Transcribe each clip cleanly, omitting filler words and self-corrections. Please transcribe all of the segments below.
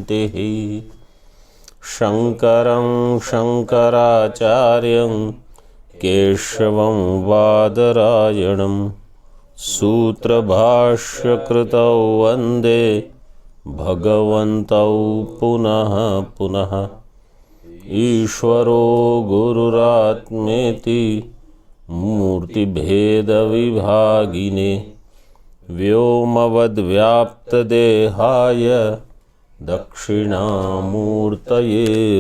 शान्तिः। शङ्करं शङ्कराचार्यं केशवं बादरायणं सूत्रभाष्यकृतौ वन्दे भगवन्तौ पुनः पुनः। ईश्वरो गुरुरात्मेति मूर्तिभेदविभागिने व्योमवद्व्याप्तदेहाय दक्षिणामूर्तये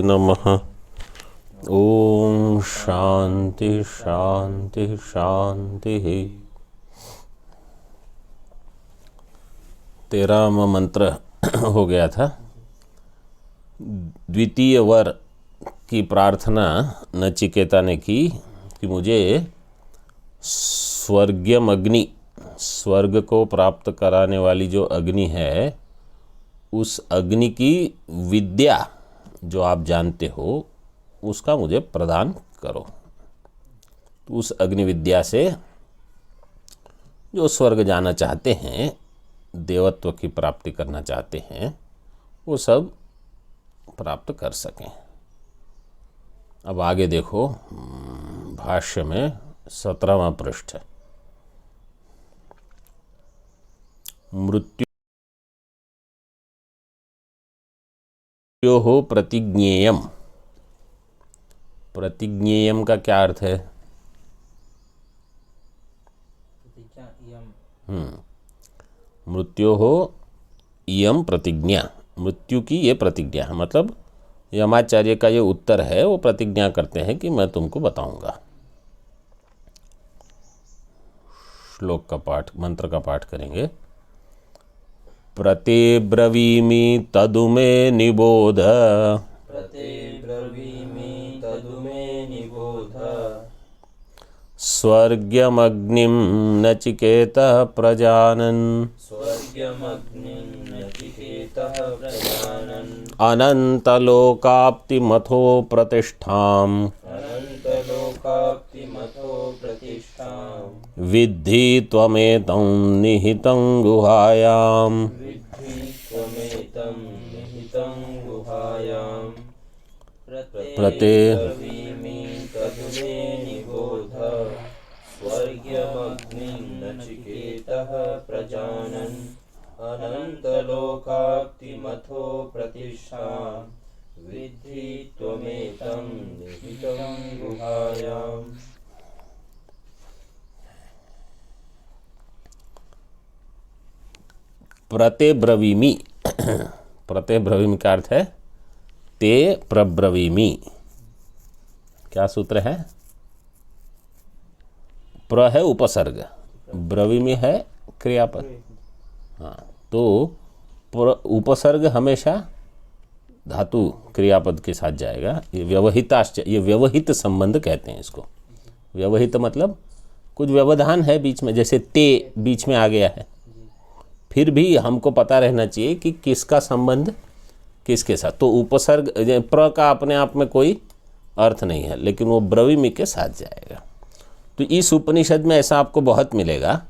नमः। ओम शांति शांति शांति। 13वां मंत्र हो गया था। द्वितीय वर की प्रार्थना नचिकेता ने की कि मुझे स्वर्गीयम अग्नि, स्वर्ग को प्राप्त कराने वाली जो अग्नि है, उस अग्नि की विद्या जो आप जानते हो उसका मुझे प्रदान करो। तो उस अग्नि विद्या से जो स्वर्ग जाना चाहते हैं, देवत्व की प्राप्ति करना चाहते हैं, वो सब प्राप्त कर सकें। अब आगे देखो भाष्य में 17वां पृष्ठ। मृत्योः प्रतिज्ञेयम्। प्रतिज्ञेयम का क्या अर्थ है? मृत्योः इयम प्रतिज्ञा, मृत्यु की ये प्रतिज्ञा है। मतलब यमाचार्य का ये उत्तर है, वो प्रतिज्ञा करते हैं कि मैं तुमको बताऊंगा। श्लोक का पाठ, मंत्र का पाठ करेंगे। प्रतिब्रवीमि तदु मे निबोध, स्वर्ग्यमग्निं नचिकेतः प्रजानन्, अनन्तलोकाप्तिमथो प्रतिष्ठाम्, विद्धि त्वमेतं निहितं गुहायाम्। प्रजानन् अनन्तलोकाप्तिमथो प्रतिष्ठां, विद्धि त्वमेतं निहितं गुहायाम्। प्रतेब्रवीमि, प्रतेब्रवीमि का अर्थ है ते प्रब्रवीमि। क्या सूत्र है? प्र है उपसर्ग, ब्रवीमि है क्रियापद। हाँ, तो उपसर्ग हमेशा धातु क्रियापद के साथ जाएगा। ये ये व्यवहित संबंध कहते हैं इसको। व्यवहित मतलब कुछ व्यवधान है बीच में, जैसे ते बीच में आ गया है, फिर भी हमको पता रहना चाहिए कि किसका संबंध किसके साथ। तो उपसर्ग प्र का अपने आप में कोई अर्थ नहीं है, लेकिन वो ब्रवीमि के साथ जाएगा। तो इस उपनिषद में ऐसा आपको बहुत मिलेगा।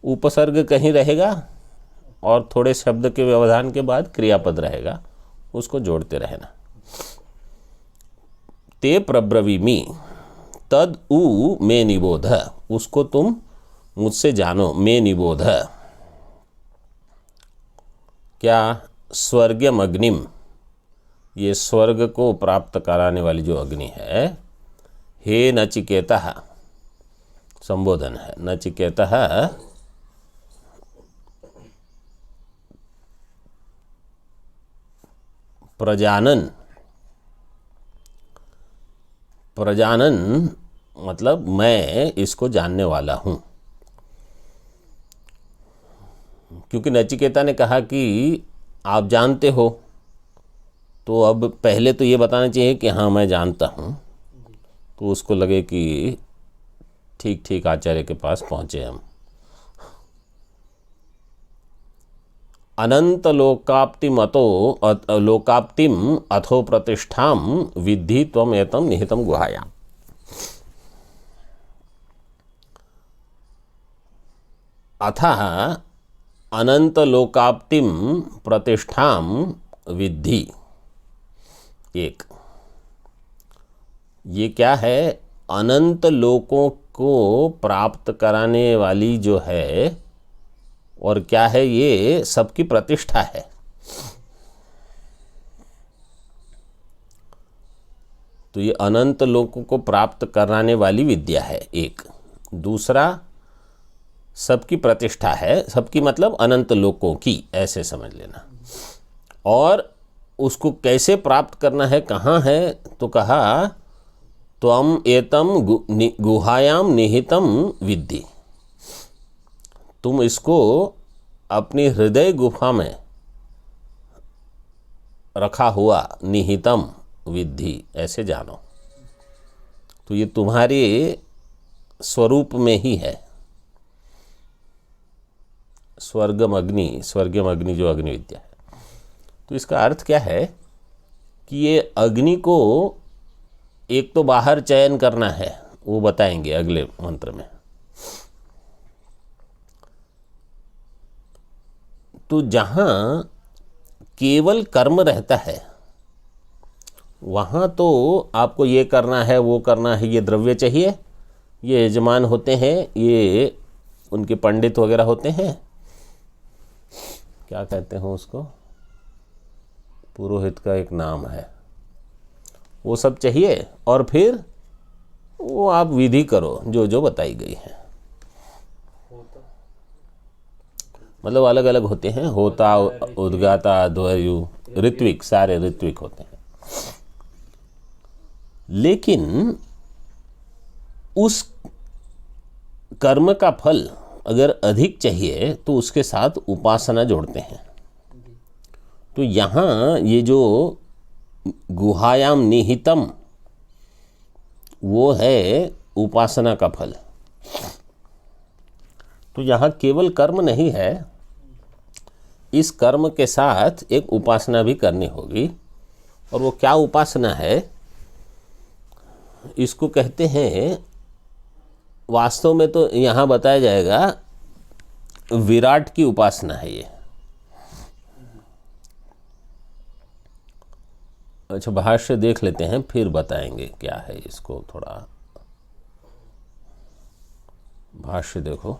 उपसर्ग कहीं रहेगा और थोड़े शब्द के व्यवधान के बाद क्रियापद रहेगा, उसको जोड़ते रहना। ते प्रब्रवीमि तद उ मे निबोध, उसको तुम मुझसे जानो। मे निबोध क्या? स्वर्गीयम अग्निम, ये स्वर्ग को प्राप्त कराने वाली जो अग्नि है। हे नचिकेतः, संबोधन है। नचिकेतः प्रजानन, प्रजानन मतलब मैं इसको जानने वाला हूँ। क्योंकि नचिकेता ने कहा कि आप जानते हो, तो अब पहले तो ये बताना चाहिए कि हाँ मैं जानता हूँ। तो उसको लगे कि ठीक ठीक आचार्य के पास पहुँचे हम। अनंत लोकाप्तिम अथो प्रतिष्ठाम विद्धि त्वम एतम निहितम गुहायाम। अतः अनंत लोकाप्तिम प्रतिष्ठाम विद्धि एक। ये क्या है? अनंत लोकों को प्राप्त कराने वाली जो है, और क्या है? ये सबकी प्रतिष्ठा है। तो ये अनंत लोकों को प्राप्त कराने वाली विद्या है एक। दूसरा, सबकी प्रतिष्ठा है। सबकी मतलब अनंत लोकों की, ऐसे समझ लेना। और उसको कैसे प्राप्त करना है, कहाँ है? तो कहा त्वम एतम गुहायाम निहितम विद्धि। तुम इसको अपनी हृदय गुफा में रखा हुआ निहितम विद्धि, ऐसे जानो। तो ये तुम्हारे स्वरूप में ही है। स्वर्गम अग्नि जो अग्नि विद्या है। तो इसका अर्थ क्या है कि ये अग्नि को एक तो बाहर चयन करना है, वो बताएंगे अगले मंत्र में। तो जहाँ केवल कर्म रहता है, वहाँ तो आपको ये करना है, वो करना है, ये द्रव्य चाहिए, ये यजमान होते हैं, ये उनके पंडित वगैरह होते हैं, क्या कहते हैं उसको, पुरोहित का एक नाम है, वो सब चाहिए। और फिर वो आप विधि करो जो जो बताई गई है। मतलब अलग अलग होते हैं, होता, उद्गाता, द्वयु, ऋत्विक, सारे ऋत्विक होते हैं। लेकिन उस कर्म का फल अगर अधिक चाहिए तो उसके साथ उपासना जोड़ते हैं। तो यहाँ ये जो गुहायाम निहितम, वो है उपासना का फल। तो यहाँ केवल कर्म नहीं है, इस कर्म के साथ एक उपासना भी करनी होगी। और वो क्या उपासना है? इसको कहते हैं, वास्तव में तो यहाँ बताया जाएगा, विराट की उपासना है ये। अच्छा, भाष्य देख लेते हैं, फिर बताएंगे क्या है इसको। थोड़ा भाष्य देखो।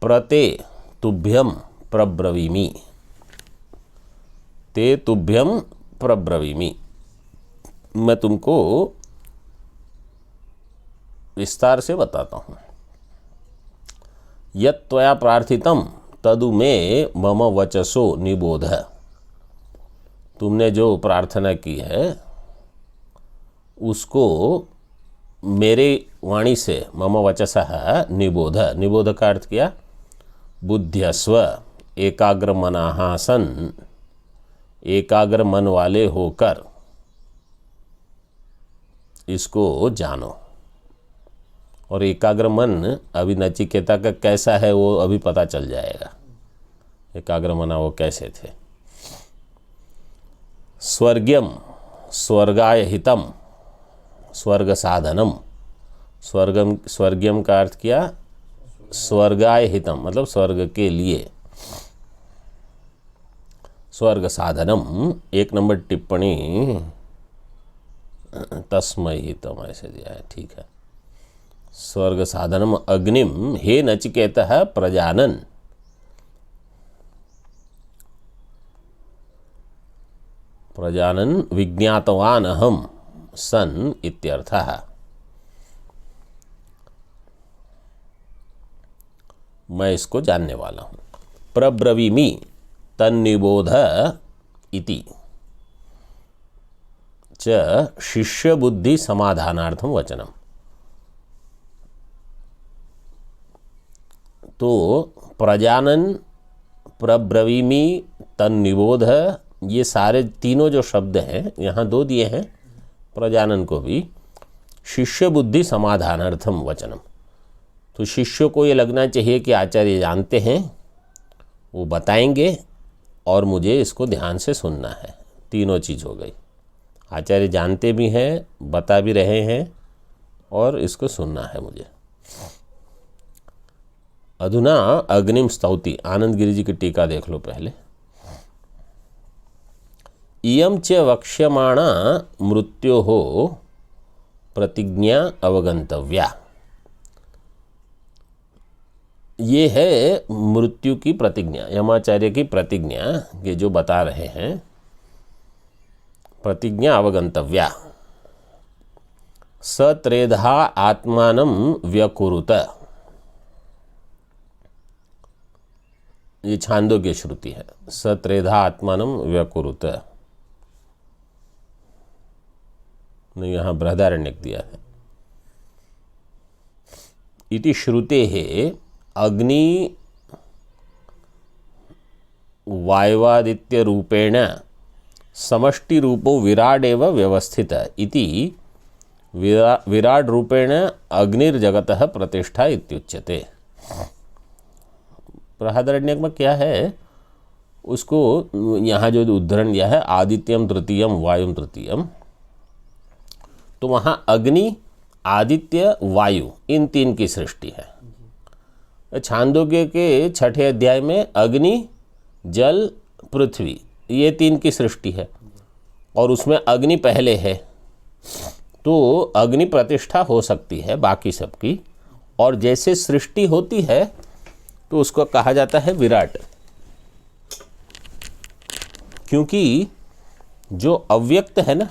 प्रते तुभ्यम प्रब्रवीमि, ते तुभ्यम प्रब्रवीमि। मैं तुमको विस्तार से बताता हूँ। यत् त्वया प्रार्थितम तदु मे मम वचसो निबोध। तुमने जो प्रार्थना की है उसको मेरे वाणी से, मम वचसः निबोध। निबोध का अर्थ किया बुद्ध्यस्व, एकाग्र मनाः सन, एकाग्र मन वाले होकर इसको जानो। और एकाग्र मन अभी नचिकेता का कैसा है वो अभी पता चल जाएगा। एकाग्र मना वो कैसे थे। स्वर्ग्यम, स्वर्गाय हितम, स्वर्ग साधनम। स्वर्ग्यम का अर्थ किया स्वर्गाय हितम, मतलब स्वर्ग के लिए। स्वर्ग साधनम, 1 नंबर टिप्पणी तस्मै हितम ऐसे दिया है, ठीक है। स्वर्ग साधनम अग्निम हे नचिकेतः प्रजानन। प्रजानन विज्ञातवान अहम सन इत्यर्थः। मैं इसको जानने वाला हूँ। प्रब्रवीमि तन्निबोध इति च शिष्य बुद्धि समाधानार्थम वचनम। तो प्रजानन, प्रब्रवीमि, तन्निबोध, ये सारे तीनों जो शब्द हैं यहाँ 2 दिए हैं, प्रजानन को भी। शिष्य बुद्धि समाधानार्थम वचनम। तो शिष्य को ये लगना चाहिए कि आचार्य जानते हैं, वो बताएंगे और मुझे इसको ध्यान से सुनना है। तीनों चीज़ हो गई। आचार्य जानते भी हैं, बता भी रहे हैं, और इसको सुनना है मुझे। अधुना अग्निम स्तौति, आनंद गिरि जी की टीका देख लो पहले। इयं च वक्ष्यमाणा मृत्योः प्रतिज्ञा अवगंतव्या। ये है मृत्यु की प्रतिज्ञा, यमाचार्य की प्रतिज्ञा, ये जो बता रहे हैं, प्रतिज्ञा अवगंतव्या। स त्रेधा आत्मानं व्यकुरुत, ये छांदोग्य श्रुति है। स त्रेधा आत्मानं व्यकुरुत, नहीं यहाँ बृहदारण्यक दिया है। इति श्रुतेः अग्नि वायवादित्य रूपेण समष्टि रूपो विराड एव व्यवस्थित इति विराड रूपेण अग्निर्जगतः प्रतिष्ठा इत्युच्यते। बृहदारण्यक में क्या है, उसको यहाँ जो उद्धरण दिया है, आदित्यम तृतीयम वायुम तृतीयम, तो वहाँ अग्नि, आदित्य, वायु, इन तीन की सृष्टि है। छांदोग्य के 6ठे अध्याय में अग्नि, जल, पृथ्वी, ये तीन की सृष्टि है और उसमें अग्नि पहले है, तो अग्नि प्रतिष्ठा हो सकती है बाकी सबकी। और जैसे सृष्टि होती है तो उसको कहा जाता है विराट, क्योंकि जो अव्यक्त है ना,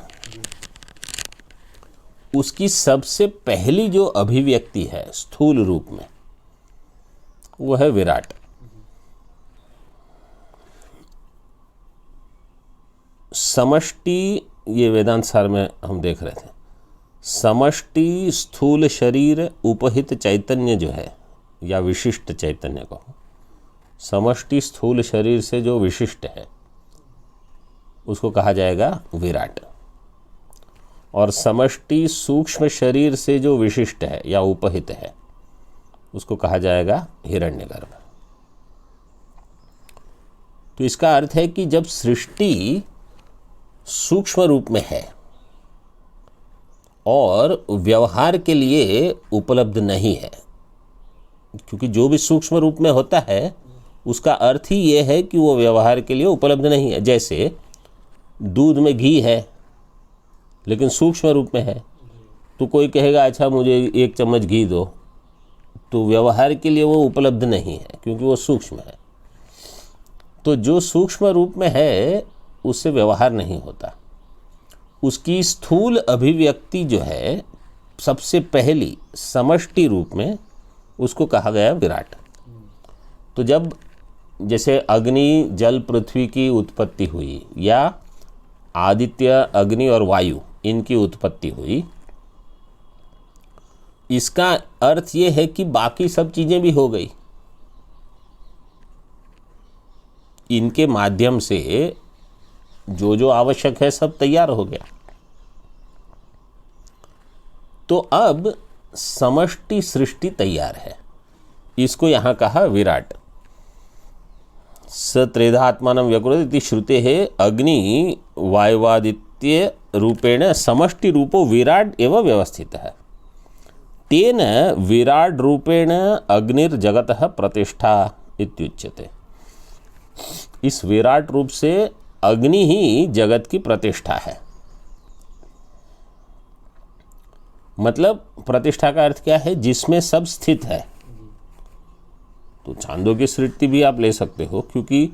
उसकी सबसे पहली जो अभिव्यक्ति है स्थूल रूप में, वो है विराट। समष्टि, ये वेदांत सार में हम देख रहे थे, समष्टि स्थूल शरीर उपहित चैतन्य जो है, या विशिष्ट चैतन्य को, समष्टि स्थूल शरीर से जो विशिष्ट है उसको कहा जाएगा विराट। और समष्टि सूक्ष्म शरीर से जो विशिष्ट है या उपहित है उसको कहा जाएगा हिरण्यगर्भ। तो इसका अर्थ है कि जब सृष्टि सूक्ष्म रूप में है और व्यवहार के लिए उपलब्ध नहीं है, क्योंकि जो भी सूक्ष्म रूप में होता है उसका अर्थ ही ये है कि वो व्यवहार के लिए उपलब्ध नहीं है। जैसे दूध में घी है लेकिन सूक्ष्म रूप में है, तो कोई कहेगा अच्छा मुझे 1 चम्मच घी दो, तो व्यवहार के लिए वो उपलब्ध नहीं है क्योंकि वो सूक्ष्म है। तो जो सूक्ष्म रूप में है उससे व्यवहार नहीं होता। उसकी स्थूल अभिव्यक्ति जो है सबसे पहली समष्टि रूप में, उसको कहा गया विराट। तो जब जैसे अग्नि, जल, पृथ्वी की उत्पत्ति हुई, या आदित्य, अग्नि और वायु, इनकी उत्पत्ति हुई, इसका अर्थ ये है कि बाकी सब चीजें भी हो गई। इनके माध्यम से जो जो आवश्यक है सब तैयार हो गया। तो अब समष्टि सृष्टि तैयार है, इसको यहां कहा विराट। स त्रेधा आत्मानं व्यकुरुत इति श्रुतेः अग्नि वायवादित्य रूपेण समष्टि रूपो विराट एव व्यवस्थितः तेन विराट रूपेण अग्निर्जगतः प्रतिष्ठा इत्युच्यते। इस विराट रूप से अग्नि ही जगत की प्रतिष्ठा है। मतलब प्रतिष्ठा का अर्थ क्या है, जिसमें सब स्थित है। तो छांदों की सृष्टि भी आप ले सकते हो, क्योंकि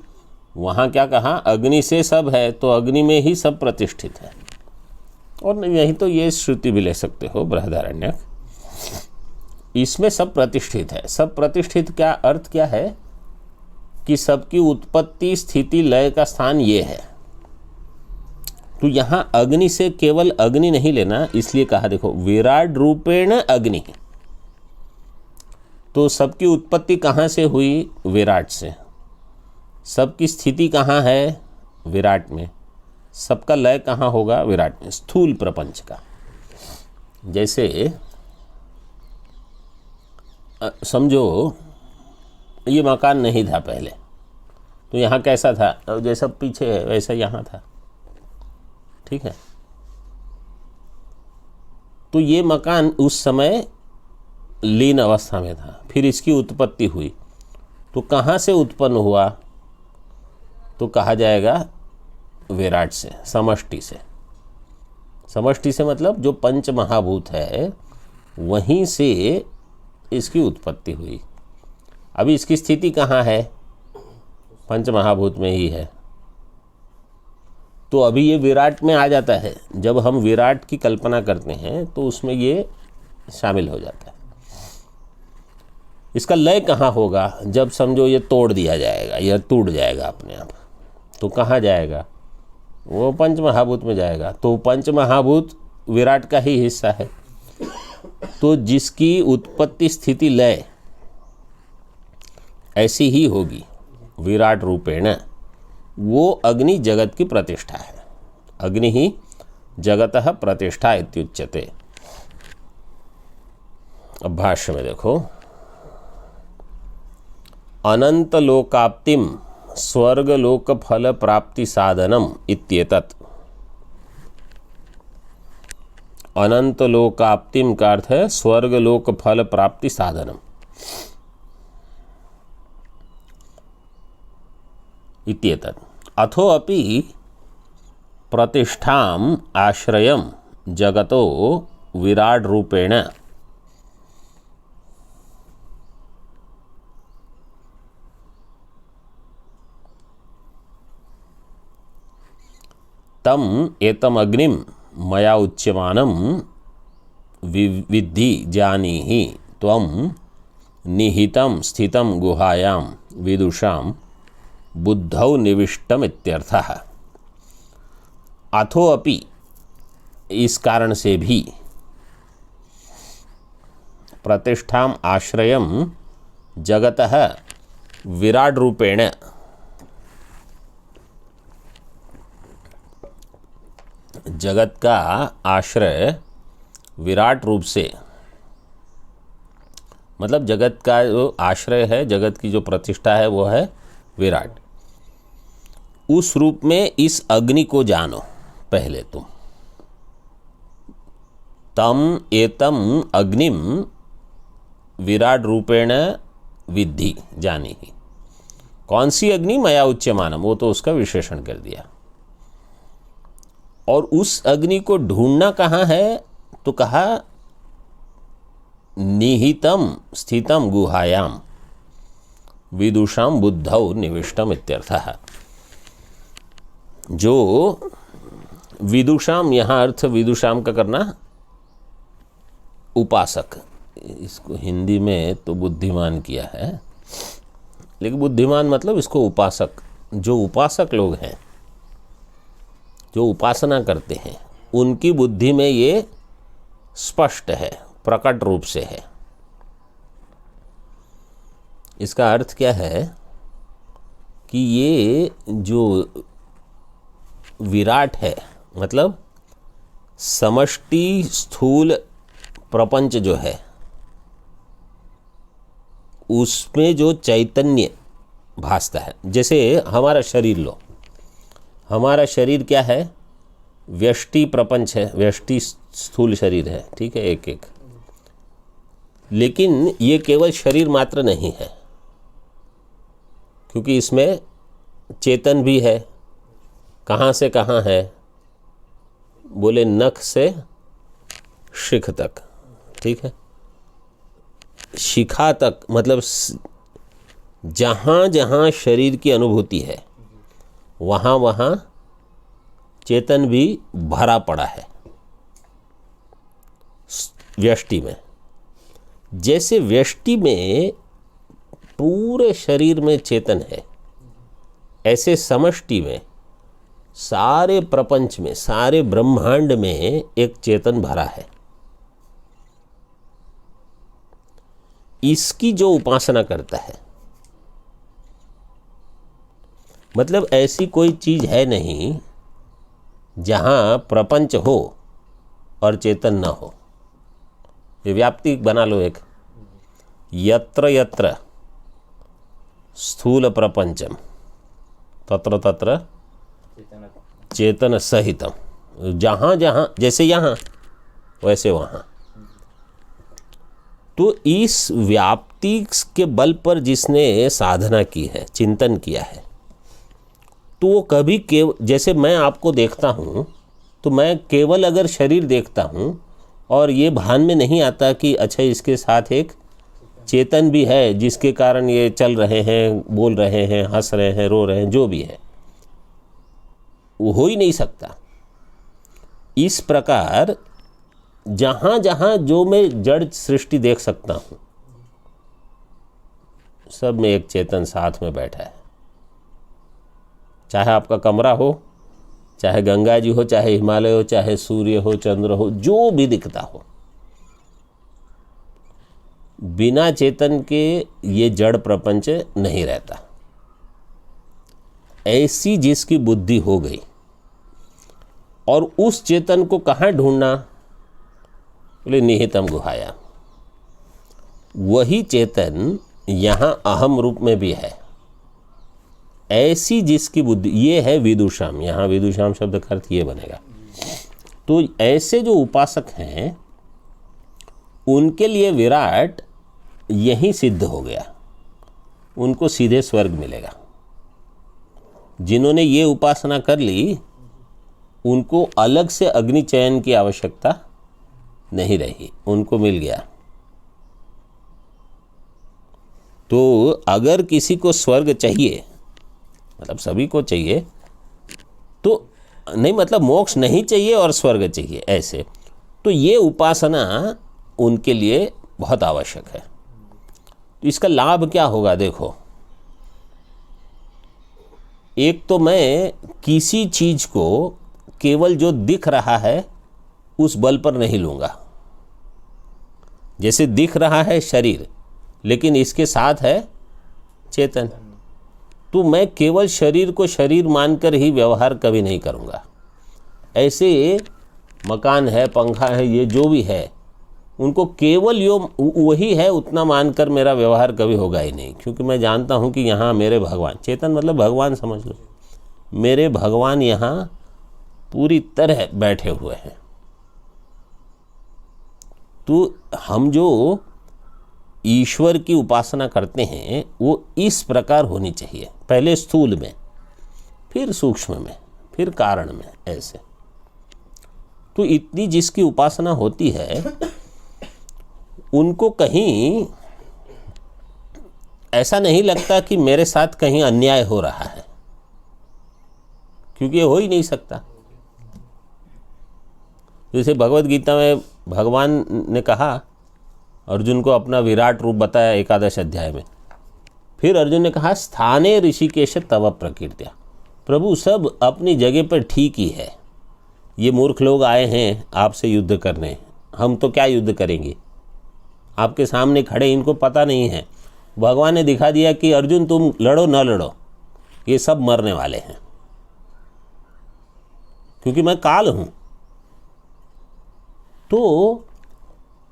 वहाँ क्या कहा, अग्नि से सब है, तो अग्नि में ही सब प्रतिष्ठित है। और यही तो ये श्रुति भी ले सकते हो बृहदारण्यक, इसमें सब प्रतिष्ठित है। सब प्रतिष्ठित क्या अर्थ क्या है कि सबकी उत्पत्ति, स्थिति, लय का स्थान ये है। तो यहाँ अग्नि से केवल अग्नि नहीं लेना, इसलिए कहा देखो विराट रूपेण अग्नि। तो सबकी उत्पत्ति कहाँ से हुई, विराट से। सबकी स्थिति कहाँ है, विराट में। सबका लय कहाँ होगा, विराट में, स्थूल प्रपंच का। जैसे समझो ये मकान नहीं था पहले, तो यहाँ कैसा था, जैसा पीछे है वैसा यहाँ था, ठीक है। तो ये मकान उस समय लीन अवस्था में था, फिर इसकी उत्पत्ति हुई, तो कहाँ से उत्पन्न हुआ? तो कहा जाएगा विराट से, समष्टि से। समष्टि से मतलब जो पंच महाभूत है वहीं से इसकी उत्पत्ति हुई। अभी इसकी स्थिति कहाँ है? पंच महाभूत में ही है। तो अभी ये विराट में आ जाता है। जब हम विराट की कल्पना करते हैं तो उसमें ये शामिल हो जाता है। इसका लय कहाँ होगा? जब समझो ये तोड़ दिया जाएगा, यह टूट जाएगा अपने आप, तो कहाँ जाएगा? वो पंच महाभूत में जाएगा। तो पंच महाभूत विराट का ही हिस्सा है। तो जिसकी उत्पत्ति स्थिति लय ऐसी ही होगी विराट रूपेण, वो अग्नि जगत की प्रतिष्ठा है। अग्नि ही जगतः प्रतिष्ठा इत्युच्यते। अब भाष्य में देखो, अनंत लोकाप्तिम स्वर्ग लोक फल प्राप्ति साधनम इत्येतत्। अनंत लोकाप्तिम का अर्थ है स्वर्ग लोक फल प्राप्ति साधनम। इत्येतत् अथो अपि प्रतिष्ठाम आश्रयम जगतो विराट रूपेण तम एतम अग्निम मया उच्यमानम विद्धि जानीहि त्वं निहितं स्थितं गुहायां विदुषां बुद्धौ निविष्टम इत्यर्थः। अथो अपि, इस कारण से भी, प्रतिष्ठाम आश्रयम जगतः विराट रूपेण, जगत का आश्रय विराट रूप से, मतलब जगत का जो आश्रय है, जगत की जो प्रतिष्ठा है वो है विराट। उस रूप में इस अग्नि को जानो पहले तुम। तम एतम अग्निम विराट रूपेण विद्धि जानीहि। कौन सी अग्नि? मया उच्यमानम, वो तो उसका विशेषण कर दिया। और उस अग्नि को ढूंढना कहाँ है? तो कहा निहितम स्थितम गुहायाम विदुषाम बुद्धौ निविष्टम इत्यर्थः। जो विदुषाम, यहाँ अर्थ विदुषाम का करना उपासक, इसको हिंदी में तो बुद्धिमान किया है, लेकिन बुद्धिमान मतलब इसको उपासक। जो उपासक लोग हैं, जो उपासना करते हैं, उनकी बुद्धि में ये स्पष्ट है, प्रकट रूप से है। इसका अर्थ क्या है कि ये जो विराट है, मतलब समष्टि स्थूल प्रपंच जो है, उसमें जो चैतन्य भासता है। जैसे हमारा शरीर लो, हमारा शरीर क्या है? व्यष्टि प्रपंच है, व्यष्टि स्थूल शरीर है, ठीक है, एक एक। लेकिन ये केवल शरीर मात्र नहीं है, क्योंकि इसमें चेतन भी है। कहाँ से कहाँ है? बोले नख से शिख तक, ठीक है, शिखा तक, मतलब जहाँ जहाँ शरीर की अनुभूति है वहाँ वहाँ चेतन भी भरा पड़ा है व्यष्टि में। जैसे व्यष्टि में पूरे शरीर में चेतन है, ऐसे समष्टि में सारे प्रपंच में, सारे ब्रह्मांड में एक चेतन भरा है। इसकी जो उपासना करता है, मतलब ऐसी कोई चीज है नहीं जहाँ प्रपंच हो और चेतन न हो। ये व्याप्ति बना लो एक, यत्र यत्र स्थूल प्रपंचम तत्र तत्र चेतन सहितम। जहाँ जहाँ, जैसे यहाँ वैसे वहाँ। तो इस व्याप्ति के बल पर जिसने साधना की है, चिंतन किया है, तो वो कभी जैसे मैं आपको देखता हूँ तो मैं केवल अगर शरीर देखता हूँ और ये भान में नहीं आता कि अच्छा इसके साथ एक चेतन भी है जिसके कारण ये चल रहे हैं, बोल रहे हैं, हंस रहे हैं, रो रहे हैं, जो भी है, वो हो ही नहीं सकता। इस प्रकार जहाँ जहाँ जो मैं जड़ सृष्टि देख सकता हूँ, सब में एक चेतन साथ में बैठा है। चाहे आपका कमरा हो, चाहे गंगा जी हो, चाहे हिमालय हो, चाहे सूर्य हो, चंद्र हो, जो भी दिखता हो, बिना चेतन के ये जड़ प्रपंच नहीं रहता। ऐसी जिसकी बुद्धि हो गई, और उस चेतन को कहाँ ढूंढना? बोले निहितम गुहाया। वही चेतन यहाँ अहम रूप में भी है। ऐसी जिसकी बुद्धि, ये है विदुषाम, यहाँ विदुषाम शब्द का अर्थ ये बनेगा। तो ऐसे जो उपासक हैं उनके लिए विराट यही सिद्ध हो गया, उनको सीधे स्वर्ग मिलेगा। जिन्होंने ये उपासना कर ली उनको अलग से अग्नि चयन की आवश्यकता नहीं रही, उनको मिल गया। तो अगर किसी को स्वर्ग चाहिए, मतलब सभी को चाहिए, तो नहीं, मतलब मोक्ष नहीं चाहिए और स्वर्ग चाहिए ऐसे, तो ये उपासना उनके लिए बहुत आवश्यक है। तो इसका लाभ क्या होगा? देखो, एक तो मैं किसी चीज को केवल जो दिख रहा है उस बल पर नहीं लूँगा। जैसे दिख रहा है शरीर, लेकिन इसके साथ है चेतन, तो मैं केवल शरीर को शरीर मानकर ही व्यवहार कभी नहीं करूँगा। ऐसे मकान है, पंखा है, ये जो भी है, उनको केवल यो वही है उतना मानकर मेरा व्यवहार कभी होगा ही नहीं, क्योंकि मैं जानता हूँ कि यहाँ मेरे भगवान, चेतन मतलब भगवान समझ लो, मेरे भगवान यहाँ पूरी तरह बैठे हुए हैं। तो हम जो ईश्वर की उपासना करते हैं वो इस प्रकार होनी चाहिए, पहले स्थूल में, फिर सूक्ष्म में, फिर कारण में, ऐसे। तो इतनी जिसकी उपासना होती है उनको कहीं ऐसा नहीं लगता कि मेरे साथ कहीं अन्याय हो रहा है, क्योंकि ये हो ही नहीं सकता। जैसे भगवत गीता में भगवान ने कहा, अर्जुन को अपना विराट रूप बताया 11 अध्याय में। फिर अर्जुन ने कहा स्थाने ऋषिकेश तव प्रकीर्त्या, प्रभु सब अपनी जगह पर ठीक ही है, ये मूर्ख लोग आए हैं आपसे युद्ध करने, हम तो क्या युद्ध करेंगे, आपके सामने खड़े, इनको पता नहीं है। भगवान ने दिखा दिया कि अर्जुन तुम लड़ो न लड़ो, ये सब मरने वाले हैं, क्योंकि मैं काल हूं। तो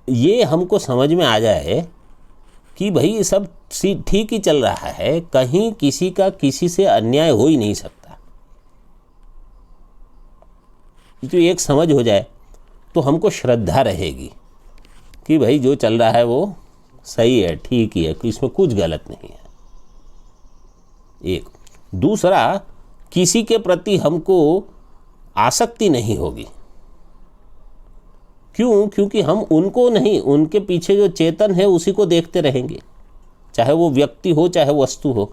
ये हमको समझ में आ जाए कि भाई सब ठीक ही चल रहा है, कहीं किसी का किसी से अन्याय हो ही नहीं सकता। तो एक समझ हो जाए तो हमको श्रद्धा रहेगी कि भाई जो चल रहा है वो सही है, ठीक ही है, इसमें कुछ गलत नहीं है। एक दूसरा, किसी के प्रति हमको आसक्ति नहीं होगी। क्यों? क्योंकि हम उनको नहीं, उनके पीछे जो चेतन है उसी को देखते रहेंगे, चाहे वो व्यक्ति हो चाहे वस्तु हो।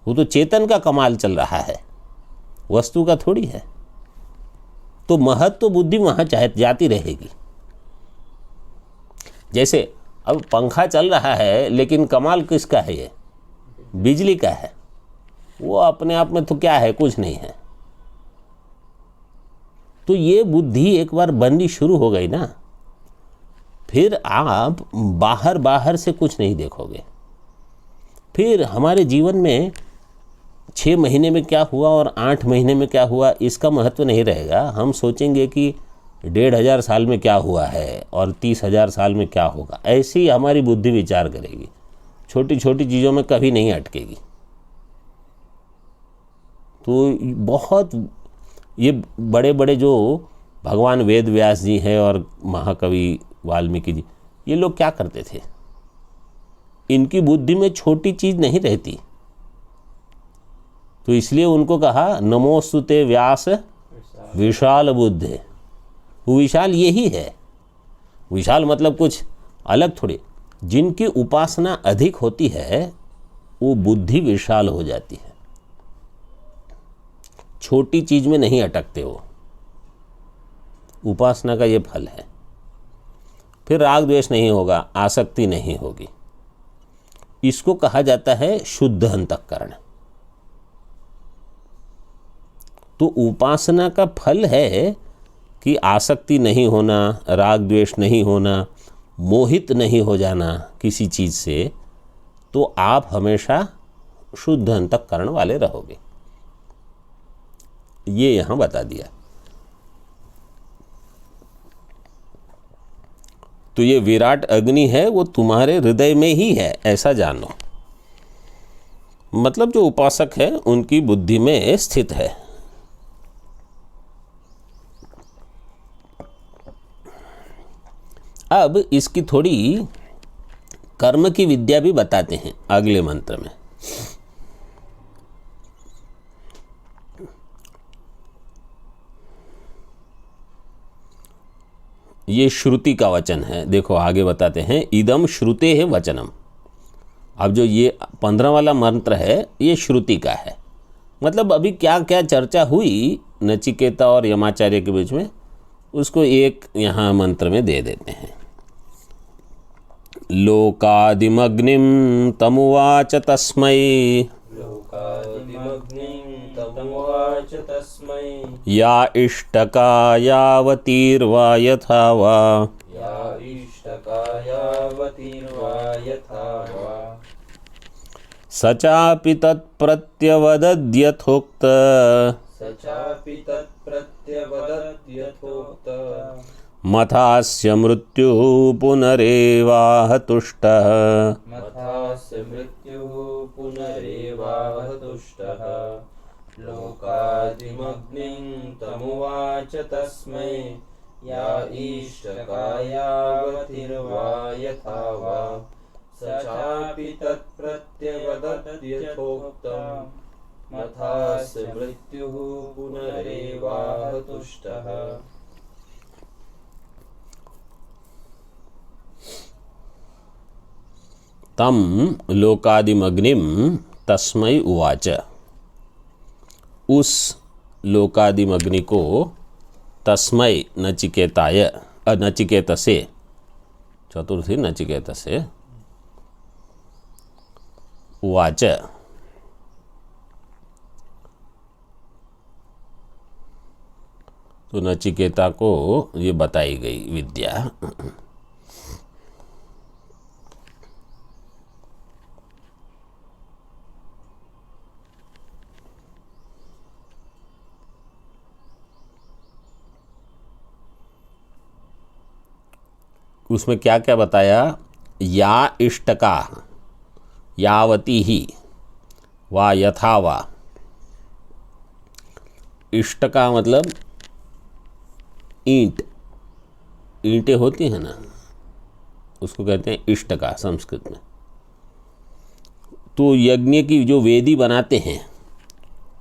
वो तो चेतन का कमाल चल रहा है, वस्तु का थोड़ी है। तो महत्व बुद्धि वहां चाहे जाती रहेगी। जैसे अब पंखा चल रहा है, लेकिन कमाल किसका है? ये बिजली का है। वो अपने आप में तो क्या है, कुछ नहीं है। तो ये बुद्धि एक बार बननी शुरू हो गई ना, फिर आप बाहर बाहर से कुछ नहीं देखोगे। फिर हमारे जीवन में 6 महीने में क्या हुआ और 8 महीने में क्या हुआ इसका महत्व नहीं रहेगा। हम सोचेंगे कि 1500 साल में क्या हुआ है और 30,000 साल में क्या होगा। ऐसी ही हमारी बुद्धि विचार करेगी, छोटी छोटी चीज़ों में कभी नहीं अटकेगी। तो बहुत ये बड़े बड़े जो भगवान वेद व्यास जी हैं और महाकवि वाल्मीकि जी, ये लोग क्या करते थे, इनकी बुद्धि में छोटी चीज़ नहीं रहती, तो इसलिए उनको कहा नमोस्तुते व्यास विशाल बुद्धे। वो विशाल यही है, विशाल मतलब कुछ अलग थोड़ी। जिनकी उपासना अधिक होती है वो बुद्धि विशाल हो जाती है, छोटी चीज में नहीं अटकते वो। उपासना का ये फल है। फिर राग द्वेष नहीं होगा, आसक्ति नहीं होगी। इसको कहा जाता है शुद्ध अंतःकरण। तो उपासना का फल है कि आसक्ति नहीं होना, राग द्वेष नहीं होना, मोहित नहीं हो जाना किसी चीज़ से, तो आप हमेशा शुद्ध अंतःकरण वाले रहोगे। ये यहाँ बता दिया। तो ये विराट अग्नि है, वो तुम्हारे हृदय में ही है, ऐसा जानो। मतलब जो उपासक है उनकी बुद्धि में स्थित है। अब इसकी थोड़ी कर्म की विद्या भी बताते हैं अगले मंत्र में। ये श्रुति का वचन है। देखो आगे बताते हैं, इदम श्रुते है वचनम। अब जो ये 15 वाला मंत्र है ये श्रुति का है। मतलब अभी क्या क्या चर्चा हुई नचिकेता और यमाचार्य के बीच में, उसको एक यहाँ मंत्र में दे देते हैं। लोकादिमग्निम तमुवाच तस्मै तमुवाच तस्मै या इष्टका यावतीर्वा यथा वा या इष्टकायावतीर्वा यथा वा स चापि तत्प्रत्यवदद्यथोक्त स चापि तत्प्रत्यवदद्यथोक्त मथास्य मृत्युः पुनरेवाह तुष्टः मथास्य मृत्युः पुनरेवाह तुष्टः लोकादिमग्निं तमुवाच तस्मै या इष्टकायावतीर्वा यथा वा स चापि तत्प्रत्यवदद्यथोक्तम् मथास्य मृत्युः पुनरेवाह तुष्टः। तम लोकादिमग्निम तस्मै उवाच। उस लोकादिमग्नि को तस्मै नचिकेताय, नचिकेतसे, चतुर्थी नचिकेतसे, उवाच। तो नचिकेता को ये बताई गई विद्या। उसमें क्या क्या बताया, या इष्टका यावती ही वा यथा वा। इष्टका मतलब ईंट, ईंटें होती हैं ना, उसको कहते हैं इष्टका संस्कृत में। तो यज्ञ की जो वेदी बनाते हैं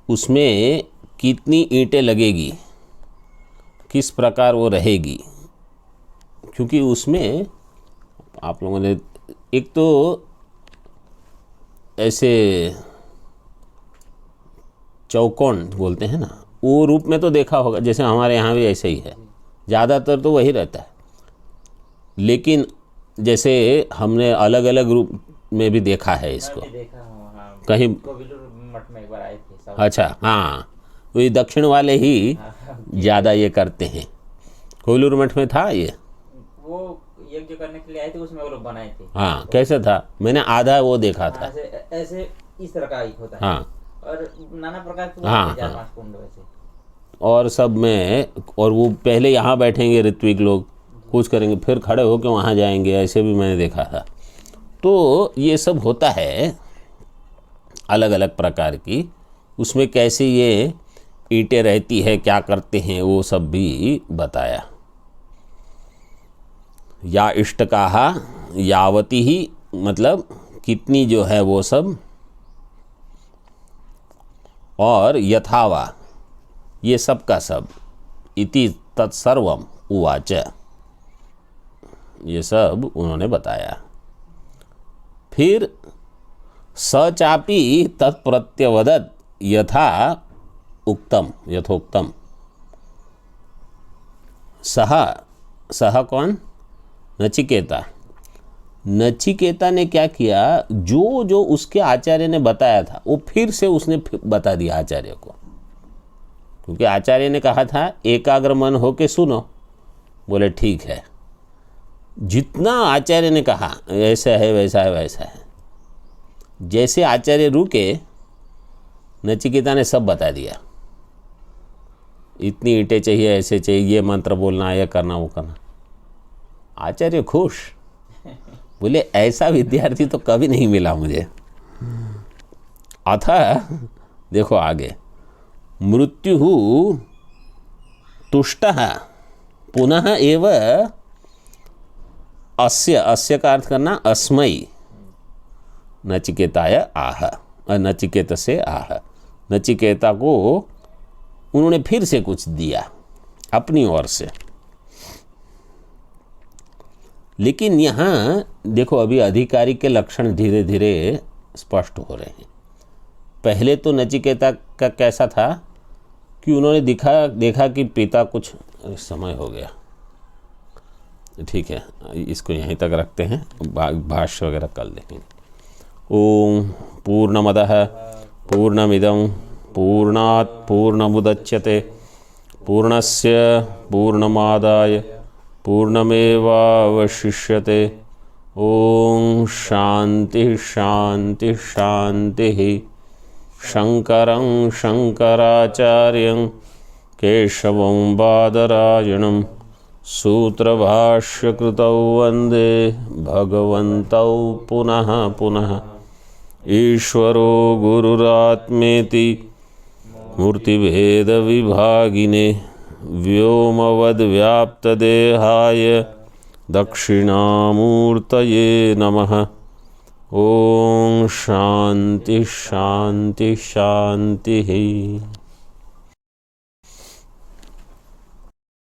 उसमें कितनी ईंटें लगेगी, किस प्रकार वो रहेगी, क्योंकि उसमें आप लोगों ने एक तो ऐसे चौकोन बोलते हैं ना, वो रूप में तो देखा होगा, जैसे हमारे यहाँ भी ऐसे ही है, ज़्यादातर तो वही रहता है। लेकिन जैसे हमने अलग अलग रूप में भी देखा है इसको, कहीं मठ में एक बार आए थे सब। अच्छा, हाँ, तो ये दक्षिण वाले ही ज़्यादा ये करते हैं। कोयलूर मठ में था ये, वो यज्ञ करने के लिए आए थे, उसमें वो लोग बनाए थे। हाँ, कैसे था, मैंने आधा वो देखा था। ऐसे ऐसे इस तरह का एक होता है। हाँ, और नाना प्रकार के हाँ, 4-5 कुंड वैसे। और सब में, और वो पहले यहाँ बैठेंगे ऋत्विक लोग, कुछ करेंगे, फिर खड़े होकर वहाँ जाएंगे, ऐसे भी मैंने देखा था। तो ये सब होता है अलग अलग प्रकार की। उसमें कैसे ये ईंटें रहती है, क्या करते हैं, वो सब भी बताया। या इष्टकाः यावती ही मतलब कितनी जो है वो सब, और यथावा ये सब का सब, इति तत्सर्वम उवाच ये सब उन्होंने बताया। फिर स चापि तत्प्रत्यवदत् यथा उक्तम यथोक्तम। सह कौन? नचिकेता। नचिकेता ने क्या किया, जो जो उसके आचार्य ने बताया था वो फिर से उसने बता दिया आचार्य को, क्योंकि आचार्य ने कहा था एकाग्र मन होके सुनो। बोले ठीक है, जितना आचार्य ने कहा ऐसा है वैसा है वैसा है। जैसे आचार्य रुके नचिकेता ने सब बता दिया, इतनी ईंटें चाहिए, ऐसे चाहिए, ये मंत्र बोलना, ये करना, वो करना। आचार्य खुश, बोले ऐसा विद्यार्थी तो कभी नहीं मिला मुझे। अतः देखो आगे, मृत्यु तुष्टः पुनः एव अस्य का अर्थ करना अस्मै नचिकेताय आह, नचिकेत से आह। नचिकेता को उन्होंने फिर से कुछ दिया अपनी ओर से। लेकिन यहाँ देखो अभी अधिकारी के लक्षण धीरे धीरे स्पष्ट हो रहे हैं। पहले तो नचिकेता का कैसा था कि उन्होंने देखा कि पिता कुछ समय हो गया। ठीक है, इसको यहीं तक रखते हैं, भाष्य वगैरह कल देखेंगे। ओम पूर्णमदः पूर्णमिदं पूर्णात् पूर्णमुदच्यते पूर्णस्य पूर्णमादाय पूर्णमेवावशिष्यते। ओम शांति शांति शांति। शंकरं शंकराचार्यं केशवं बादरायणं सूत्रभाष्यकृतौ वन्दे भगवन्तौ पुनः पुनः। ईश्वरो गुरुरात्मेति मूर्तिभेदविभागिने व्योमवद्व्याप्तदेहाय दक्षिणामूर्तये नमः। ओम शांति शांति शांति।